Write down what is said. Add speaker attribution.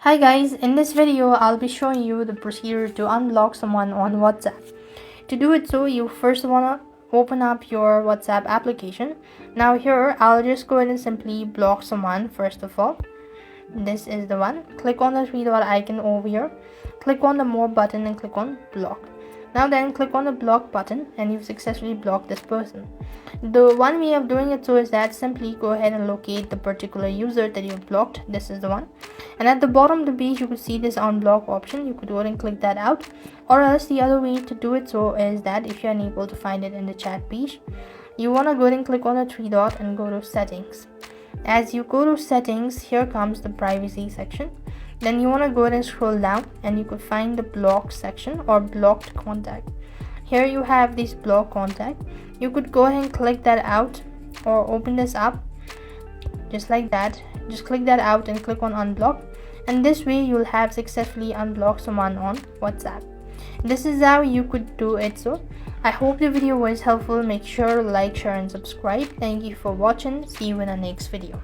Speaker 1: Hi guys, in this video I'll be showing you the procedure to unblock someone on WhatsApp. To do it, so you first want to open up your WhatsApp application. Now here I'll just go ahead and simply block someone. First of all, this is the one. Click on the three dot icon over here, click on the more button and click on block. Now then click on the block button and you've successfully blocked this person. The one way of doing it so is that simply go ahead and locate the particular user that you've blocked. This is the one, and at the bottom of the page you could see this unblock option. You could go ahead and click that out, or else the other way to do it so is that if you're unable to find it in the chat page, you want to go ahead and click on the three dot and go to settings. As you go to settings, here comes the privacy section. Then you want to go ahead and scroll down and you could find the block section or blocked contact. Here you have this block contact. You could go ahead and click that out or open this up just like that. Just click that out and click on unblock, and this way you'll have successfully unblocked someone on WhatsApp. This is how you could do it. So I hope the video was helpful. Make sure to like, share and subscribe. Thank you for watching. See you in the next video.